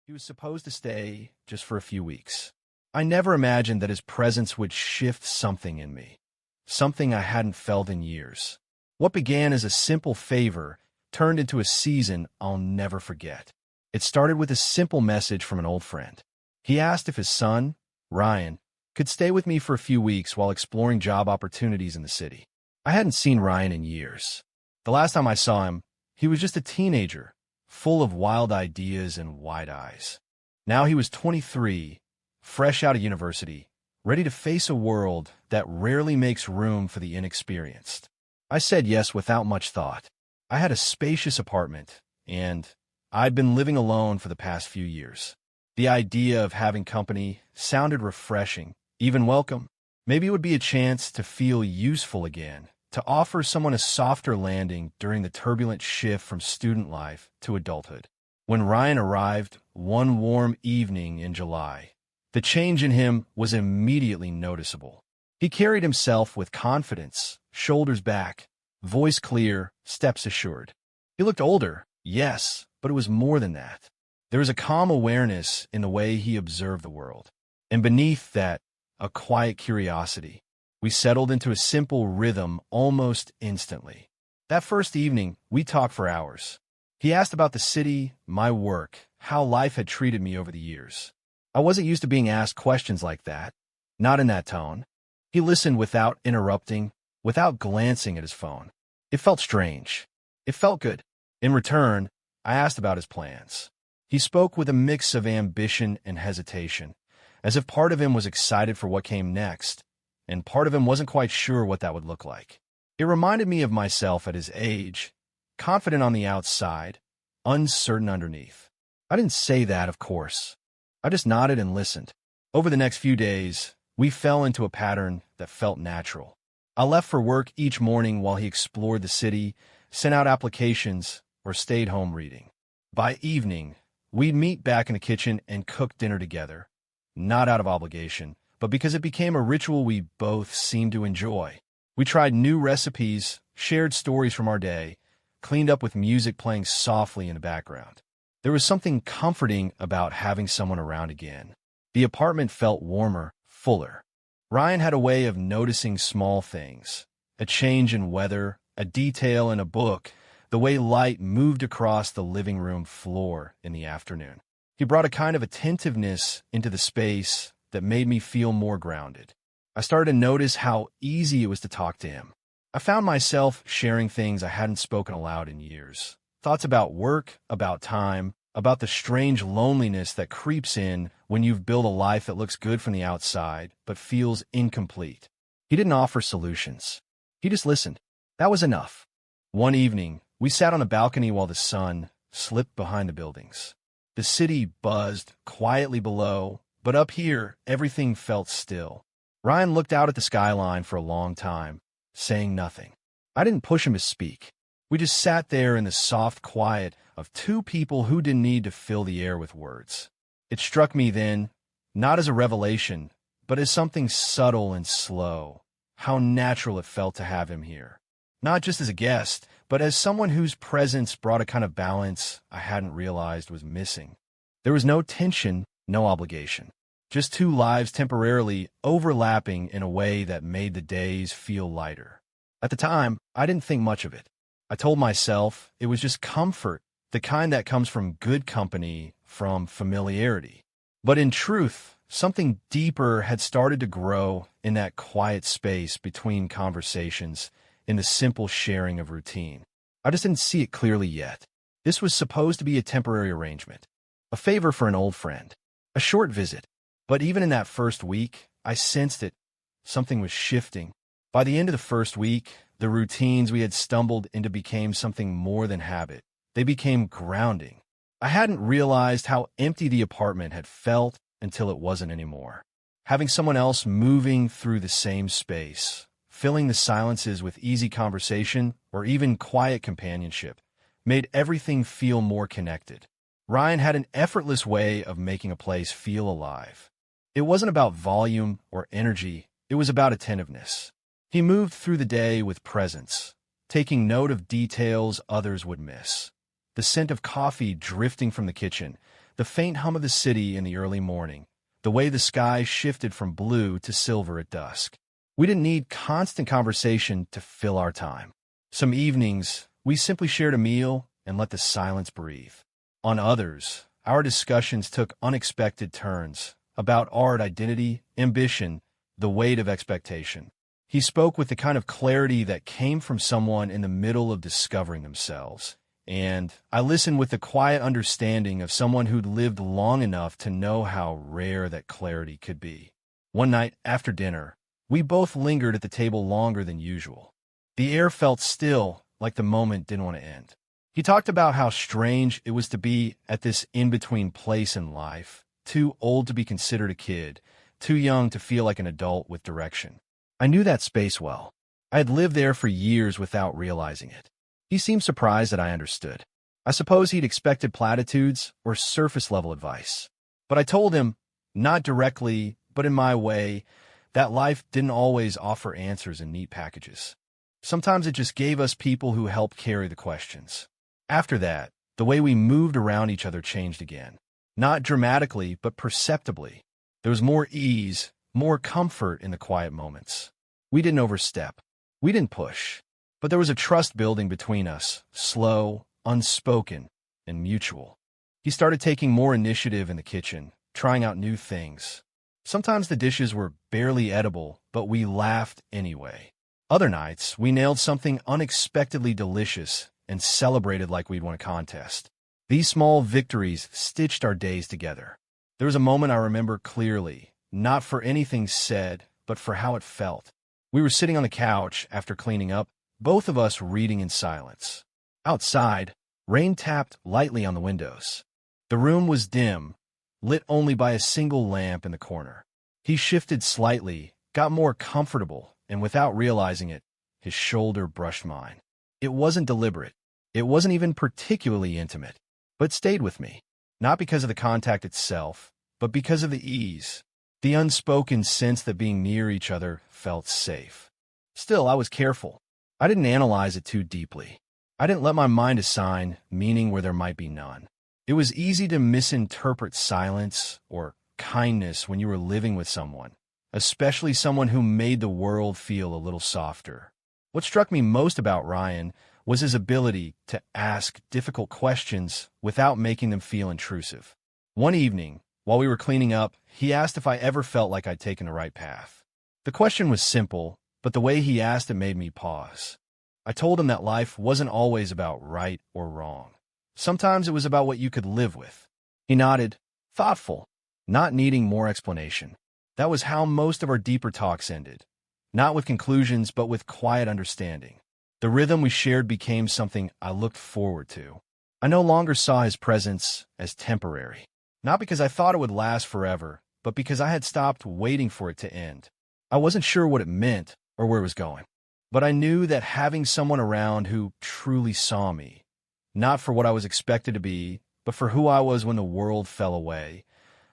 He was supposed to stay just for a few weeks. I never imagined that his presence would shift something in me, something I hadn't felt in years. What began as a simple favor turned into a season I'll never forget. It started with a simple message from an old friend. He asked if his son, Ryan, could stay with me for a few weeks while exploring job opportunities in the city. I hadn't seen Ryan in years. The last time I saw him, he was just a teenager, full of wild ideas and wide eyes. Now he was 23, fresh out of university, ready to face a world that rarely makes room for the inexperienced. I said yes without much thought. I had a spacious apartment, and I'd been living alone for the past few years. The idea of having company sounded refreshing, even welcome. Maybe it would be a chance to feel useful again, to offer someone a softer landing during the turbulent shift from student life to adulthood. When Ryan arrived one warm evening in July, the change in him was immediately noticeable. He carried himself with confidence, shoulders back, voice clear, steps assured. He looked older, yes, but it was more than that. There was a calm awareness in the way he observed the world, and beneath that, a quiet curiosity. We settled into a simple rhythm almost instantly. That first evening, we talked for hours. He asked about the city, my work, how life had treated me over the years. I wasn't used to being asked questions like that, not in that tone. He listened without interrupting, without glancing at his phone. It felt strange. It felt good. In return, I asked about his plans. He spoke with a mix of ambition and hesitation, as if part of him was excited for what came next, and part of him wasn't quite sure what that would look like. It reminded me of myself at his age, confident on the outside, uncertain underneath. I didn't say that, of course. I just nodded and listened. Over the next few days, we fell into a pattern that felt natural. I left for work each morning while he explored the city, sent out applications, or stayed home reading. By evening, we'd meet back in the kitchen and cook dinner together, not out of obligation, but because it became a ritual we both seemed to enjoy. We tried new recipes, shared stories from our day, cleaned up with music playing softly in the background. There was something comforting about having someone around again. The apartment felt warmer, fuller. Ryan had a way of noticing small things, a change in weather, a detail in a book, the way light moved across the living room floor in the afternoon. He brought a kind of attentiveness into the space that made me feel more grounded. I started to notice how easy it was to talk to him. I found myself sharing things I hadn't spoken aloud in years. Thoughts about work, about time, about the strange loneliness that creeps in when you've built a life that looks good from the outside but feels incomplete. He didn't offer solutions. He just listened. That was enough. One evening, we sat on a balcony while the sun slipped behind the buildings. The city buzzed quietly below, but up here, everything felt still. Ryan looked out at the skyline for a long time, saying nothing. I didn't push him to speak. We just sat there in the soft quiet of two people who didn't need to fill the air with words. It struck me then, not as a revelation, but as something subtle and slow, how natural it felt to have him here. Not just as a guest, but as someone whose presence brought a kind of balance I hadn't realized was missing. There was no tension, no obligation. Just two lives temporarily overlapping in a way that made the days feel lighter. At the time, I didn't think much of it. I told myself it was just comfort, the kind that comes from good company, from familiarity. But in truth, something deeper had started to grow in that quiet space between conversations, in the simple sharing of routine. I just didn't see it clearly yet. This was supposed to be a temporary arrangement, a favor for an old friend, a short visit. But even in that first week, I sensed it. Something was shifting. By the end of the first week, the routines we had stumbled into became something more than habit. They became grounding. I hadn't realized how empty the apartment had felt until it wasn't anymore. Having someone else moving through the same space, filling the silences with easy conversation or even quiet companionship, made everything feel more connected. Ryan had an effortless way of making a place feel alive. It wasn't about volume or energy, it was about attentiveness. He moved through the day with presence, taking note of details others would miss. The scent of coffee drifting from the kitchen, The faint hum of the city in the early morning, the way the sky shifted from blue to silver at dusk. We didn't need constant conversation to fill our time. Some evenings, we simply shared a meal and let the silence breathe. On others, our discussions took unexpected turns about art, identity, ambition, the weight of expectation. He spoke with the kind of clarity that came from someone in the middle of discovering themselves, and I listened with the quiet understanding of someone who'd lived long enough to know how rare that clarity could be. One night after dinner, we both lingered at the table longer than usual. The air felt still, like the moment didn't want to end. He talked about how strange it was to be at this in-between place in life, too old to be considered a kid, too young to feel like an adult with direction. I knew that space well. I had lived there for years without realizing it. He seemed surprised that I understood. I suppose he'd expected platitudes or surface-level advice. But I told him, not directly, but in my way, that life didn't always offer answers in neat packages. Sometimes it just gave us people who helped carry the questions. After that, the way we moved around each other changed again. Not dramatically, but perceptibly. There was more ease, more comfort in the quiet moments. We didn't overstep. We didn't push. But there was a trust building between us, slow, unspoken, and mutual. He started taking more initiative in the kitchen, trying out new things. Sometimes the dishes were barely edible, but we laughed anyway. Other nights, we nailed something unexpectedly delicious and celebrated like we'd won a contest. These small victories stitched our days together. There was a moment I remember clearly, not for anything said, but for how it felt. We were sitting on the couch after cleaning up, both of us reading in silence. Outside, rain tapped lightly on the windows. The room was dim, lit only by a single lamp in the corner. He shifted slightly, got more comfortable, and without realizing it, his shoulder brushed mine. It wasn't deliberate. It wasn't even particularly intimate, but stayed with me. Not because of the contact itself, but because of the ease, the unspoken sense that being near each other felt safe. Still, I was careful. I didn't analyze it too deeply. I didn't let my mind assign meaning where there might be none. It was easy to misinterpret silence or kindness when you were living with someone, especially someone who made the world feel a little softer. What struck me most about Ryan was his ability to ask difficult questions without making them feel intrusive. One evening, while we were cleaning up, he asked if I ever felt like I'd taken the right path. The question was simple, but the way he asked it made me pause. I told him that life wasn't always about right or wrong. Sometimes it was about what you could live with. He nodded, thoughtful, not needing more explanation. That was how most of our deeper talks ended. Not with conclusions, but with quiet understanding. The rhythm we shared became something I looked forward to. I no longer saw his presence as temporary. Not because I thought it would last forever, but because I had stopped waiting for it to end. I wasn't sure what it meant or where it was going. But I knew that having someone around who truly saw me, not for what I was expected to be, but for who I was when the world fell away,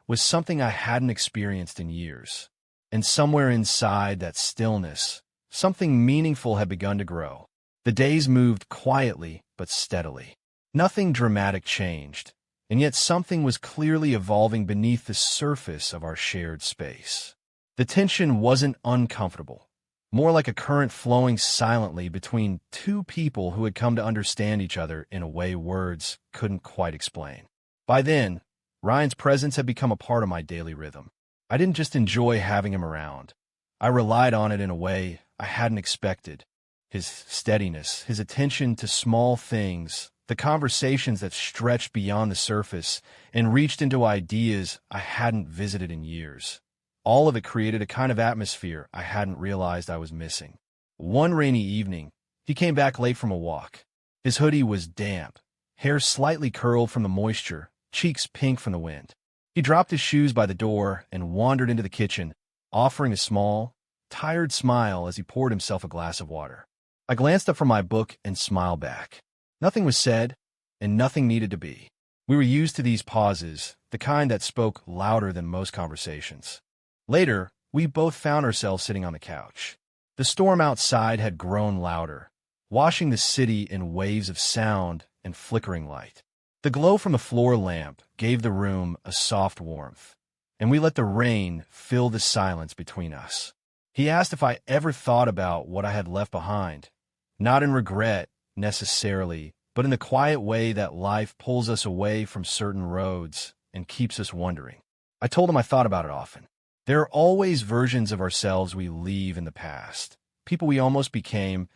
was something I hadn't experienced in years. And somewhere inside that stillness, something meaningful had begun to grow. The days moved quietly but steadily. Nothing dramatic changed, and yet something was clearly evolving beneath the surface of our shared space. The tension wasn't uncomfortable, more like a current flowing silently between two people who had come to understand each other in a way words couldn't quite explain. By then, Ryan's presence had become a part of my daily rhythm. I didn't just enjoy having him around. I relied on it in a way I hadn't expected. His steadiness, his attention to small things, the conversations that stretched beyond the surface and reached into ideas I hadn't visited in years. All of it created a kind of atmosphere I hadn't realized I was missing. One rainy evening, he came back late from a walk. His hoodie was damp, hair slightly curled from the moisture, cheeks pink from the wind. He dropped his shoes by the door and wandered into the kitchen, offering a small, tired smile as he poured himself a glass of water. I glanced up from my book and smiled back. Nothing was said, and nothing needed to be. We were used to these pauses, the kind that spoke louder than most conversations. Later, we both found ourselves sitting on the couch. The storm outside had grown louder, washing the city in waves of sound and flickering light. The glow from the floor lamp gave the room a soft warmth, and we let the rain fill the silence between us. He asked if I ever thought about what I had left behind, not in regret, necessarily, but in the quiet way that life pulls us away from certain roads and keeps us wondering. I told him I thought about it often. There are always versions of ourselves we leave in the past, people we almost became,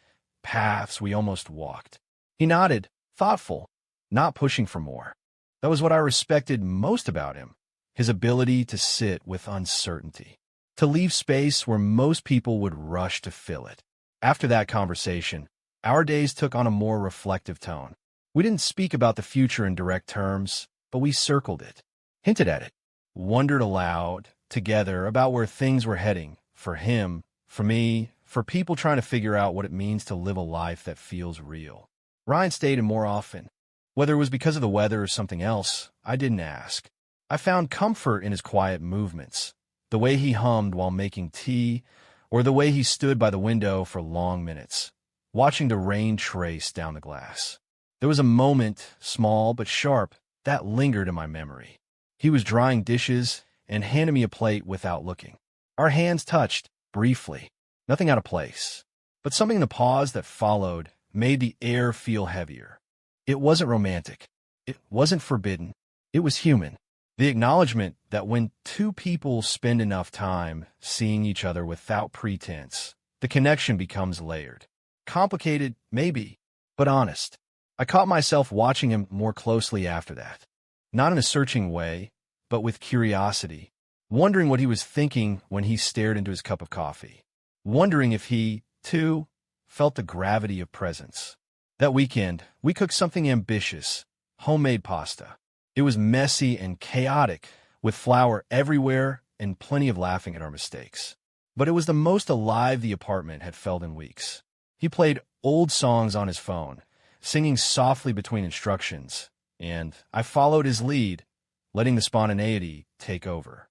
paths we almost walked. He nodded, thoughtful, not pushing for more. That was what I respected most about him, his ability to sit with uncertainty, to leave space where most people would rush to fill it. After that conversation, our days took on a more reflective tone. We didn't speak about the future in direct terms, but we circled it, hinted at it, wondered aloud, together, about where things were heading, for him, for me, for people trying to figure out what it means to live a life that feels real. Ryan stayed in more often. Whether it was because of the weather or something else, I didn't ask. I found comfort in his quiet movements, the way he hummed while making tea, or the way he stood by the window for long minutes, watching the rain trace down the glass. There was a moment, small but sharp, that lingered in my memory. He was drying dishes and handed me a plate without looking. Our hands touched, briefly, nothing out of place, but something in the pause that followed made the air feel heavier. It wasn't romantic. It wasn't forbidden. It was human. The acknowledgement that when two people spend enough time seeing each other without pretense, the connection becomes layered. Complicated, maybe, but honest. I caught myself watching him more closely after that. Not in a searching way, but with curiosity, wondering what he was thinking when he stared into his cup of coffee. Wondering if he, too, felt the gravity of presence. That weekend, we cooked something ambitious, homemade pasta. It was messy and chaotic, with flour everywhere and plenty of laughing at our mistakes. But it was the most alive the apartment had felt in weeks. He played old songs on his phone, singing softly between instructions, and I followed his lead, letting the spontaneity take over.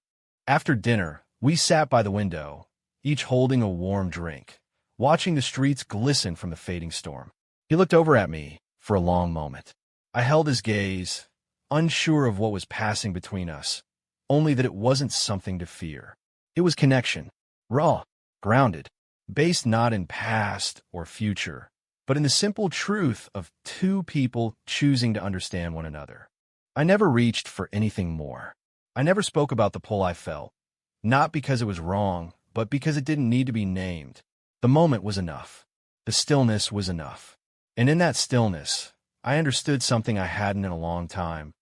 After dinner, we sat by the window, each holding a warm drink, watching the streets glisten from the fading storm. He looked over at me for a long moment. I held his gaze, unsure of what was passing between us, only that it wasn't something to fear. It was connection, raw, grounded, based not in past or future, but in the simple truth of two people choosing to understand one another. I never reached for anything more. I never spoke about the pull I felt, not because it was wrong, but because it didn't need to be named. The moment was enough. The stillness was enough. And in that stillness, I understood something I hadn't in a long time.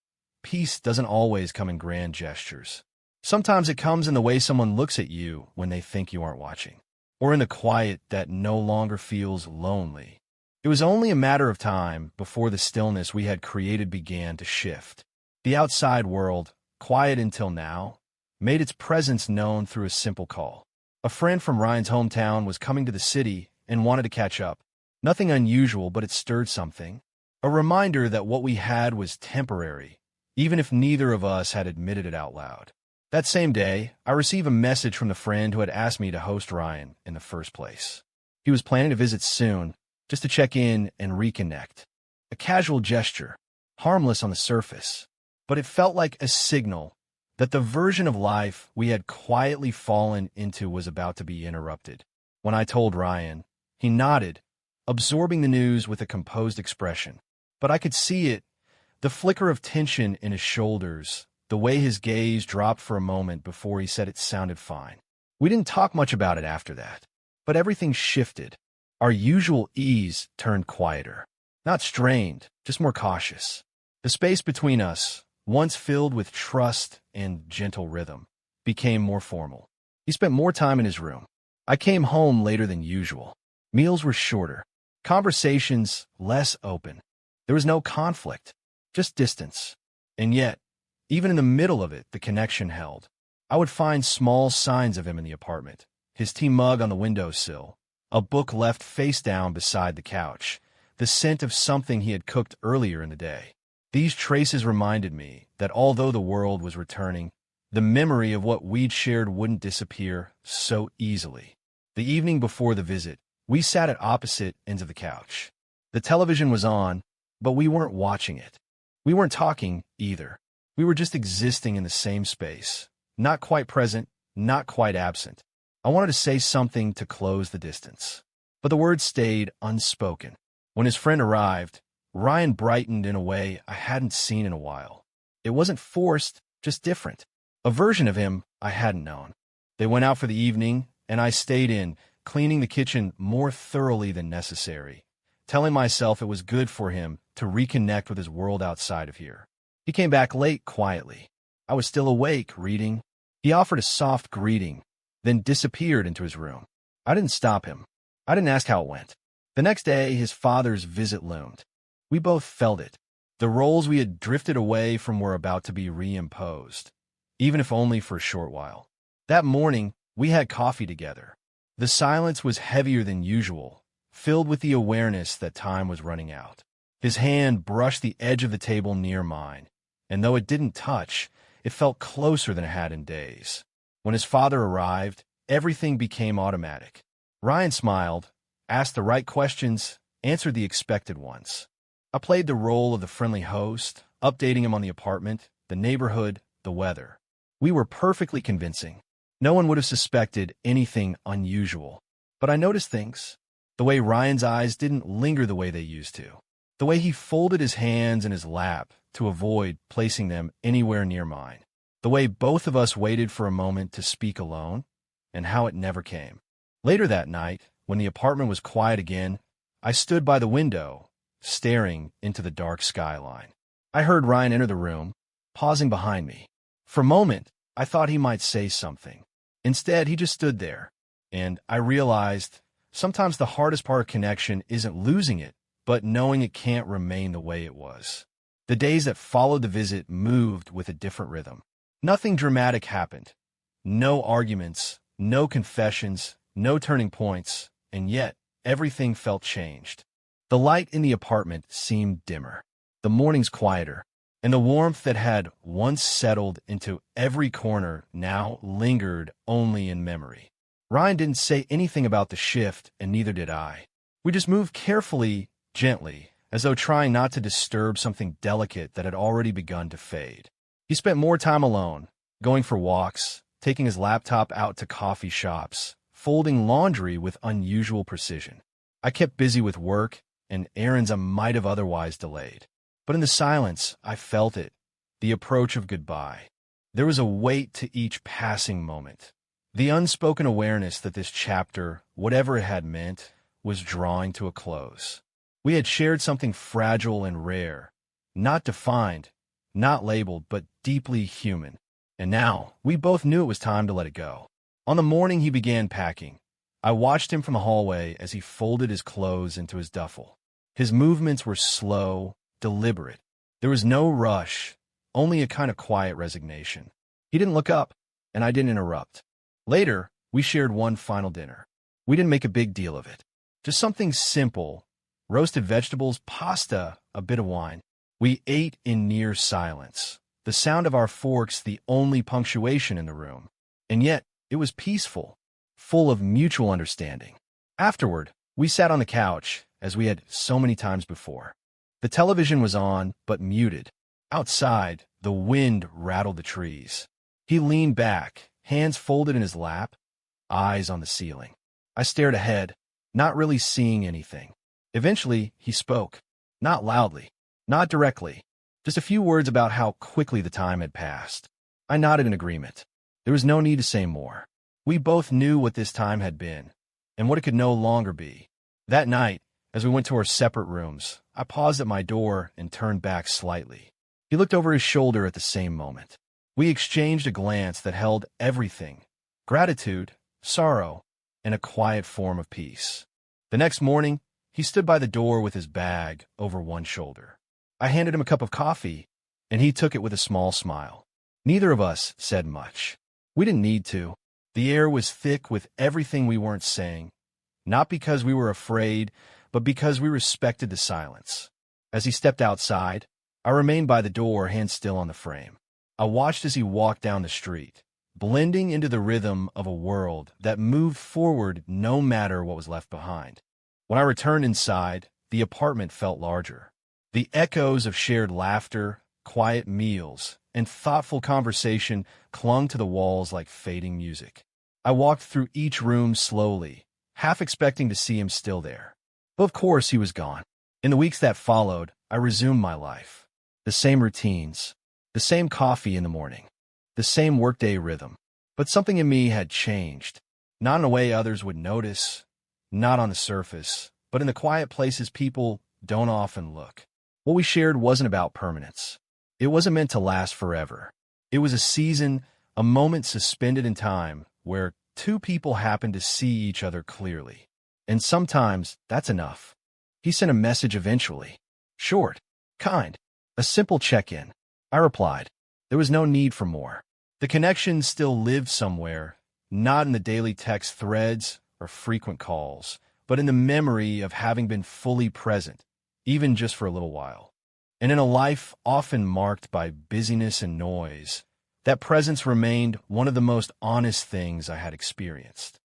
Peace doesn't always come in grand gestures. Sometimes it comes in the way someone looks at you when they think you aren't watching, or in the quiet that no longer feels lonely. It was only a matter of time before the stillness we had created began to shift. The outside world, quiet until now, made its presence known through a simple call. A friend from Ryan's hometown was coming to the city and wanted to catch up. Nothing unusual, but it stirred something. A reminder that what we had was temporary, even if neither of us had admitted it out loud. That same day, I received a message from the friend who had asked me to host Ryan in the first place. He was planning to visit soon, just to check in and reconnect. A casual gesture, harmless on the surface, but it felt like a signal that the version of life we had quietly fallen into was about to be interrupted. When I told Ryan, he nodded, absorbing the news with a composed expression. But I could see it, the flicker of tension in his shoulders, the way his gaze dropped for a moment before he said it sounded fine. We didn't talk much about it after that, but everything shifted. Our usual ease turned quieter. Not strained, just more cautious. The space between us, once filled with trust and gentle rhythm, became more formal. He spent more time in his room. I came home later than usual. Meals were shorter. Conversations less open. There was no conflict, just distance. And yet, even in the middle of it, the connection held. I would find small signs of him in the apartment. His tea mug on the windowsill, a book left face down beside the couch, the scent of something he had cooked earlier in the day. These traces reminded me that although the world was returning, the memory of what we'd shared wouldn't disappear so easily. The evening before the visit, we sat at opposite ends of the couch. The television was on, but we weren't watching it. We weren't talking, either. We were just existing in the same space. Not quite present, not quite absent. I wanted to say something to close the distance, but the words stayed unspoken. When his friend arrived, Ryan brightened in a way I hadn't seen in a while. It wasn't forced, just different. A version of him I hadn't known. They went out for the evening, and I stayed in, cleaning the kitchen more thoroughly than necessary, telling myself it was good for him to reconnect with his world outside of here. He came back late quietly. I was still awake, reading. He offered a soft greeting, then disappeared into his room. I didn't stop him. I didn't ask how it went. The next day, his father's visit loomed. We both felt it. The roles we had drifted away from were about to be reimposed, even if only for a short while. That morning, we had coffee together. The silence was heavier than usual, filled with the awareness that time was running out. His hand brushed the edge of the table near mine, and though it didn't touch, it felt closer than it had in days. When his father arrived, everything became automatic. Ryan smiled, asked the right questions, answered the expected ones. I played the role of the friendly host, updating him on the apartment, the neighborhood, the weather. We were perfectly convincing. No one would have suspected anything unusual. But I noticed things. The way Ryan's eyes didn't linger the way they used to. The way he folded his hands in his lap to avoid placing them anywhere near mine. The way both of us waited for a moment to speak alone, and how it never came. Later that night, when the apartment was quiet again, I stood by the window, staring into the dark skyline. I heard Ryan enter the room, pausing behind me. For a moment, I thought he might say something. Instead, he just stood there, and I realized sometimes the hardest part of connection isn't losing it, but knowing it can't remain the way it was. The days that followed the visit moved with a different rhythm. Nothing dramatic happened. No arguments, no confessions, no turning points, and yet everything felt changed. The light in the apartment seemed dimmer, the mornings quieter, and the warmth that had once settled into every corner now lingered only in memory. Ryan didn't say anything about the shift, and neither did I. We just moved carefully, gently, as though trying not to disturb something delicate that had already begun to fade. He spent more time alone, going for walks, taking his laptop out to coffee shops, folding laundry with unusual precision. I kept busy with work and errands I might have otherwise delayed. But in the silence, I felt it, the approach of goodbye. There was a weight to each passing moment. The unspoken awareness that this chapter, whatever it had meant, was drawing to a close. We had shared something fragile and rare, not defined, not labeled, but deeply human. And now, we both knew it was time to let it go. On the morning he began packing, I watched him from the hallway as he folded his clothes into his duffel. His movements were slow, deliberate. There was no rush, only a kind of quiet resignation. He didn't look up, and I didn't interrupt. Later, we shared one final dinner. We didn't make a big deal of it. Just something simple, roasted vegetables, pasta, a bit of wine. We ate in near silence, the sound of our forks the only punctuation in the room. And yet, it was peaceful, full of mutual understanding. Afterward, we sat on the couch, as we had so many times before. The television was on, but muted. Outside, the wind rattled the trees. He leaned back, hands folded in his lap, eyes on the ceiling. I stared ahead, not really seeing anything. Eventually, he spoke. Not loudly, not directly, just a few words about how quickly the time had passed. I nodded in agreement. There was no need to say more. We both knew what this time had been, and what it could no longer be. That night, as we went to our separate rooms, I paused at my door and turned back slightly. He looked over his shoulder at the same moment. We exchanged a glance that held everything: gratitude, sorrow, and a quiet form of peace. The next morning, he stood by the door with his bag over one shoulder. I handed him a cup of coffee, and he took it with a small smile. Neither of us said much. We didn't need to. The air was thick with everything we weren't saying, not because we were afraid, but because we respected the silence. As he stepped outside, I remained by the door, hand still on the frame. I watched as he walked down the street, blending into the rhythm of a world that moved forward no matter what was left behind. When I returned inside, the apartment felt larger. The echoes of shared laughter, quiet meals, and thoughtful conversation clung to the walls like fading music. I walked through each room slowly, half expecting to see him still there. But of course he was gone. In the weeks that followed, I resumed my life. The same routines, the same coffee in the morning, the same workday rhythm. But something in me had changed. Not in a way others would notice, not on the surface, but in the quiet places people don't often look. What we shared wasn't about permanence. It wasn't meant to last forever. It was a season, a moment suspended in time, where two people happened to see each other clearly. And sometimes that's enough. He sent a message eventually. Short, kind, a simple check-in. I replied. There was no need for more. The connection still lived somewhere, not in the daily text threads or frequent calls, but in the memory of having been fully present, even just for a little while. And in a life often marked by busyness and noise, that presence remained one of the most honest things I had experienced.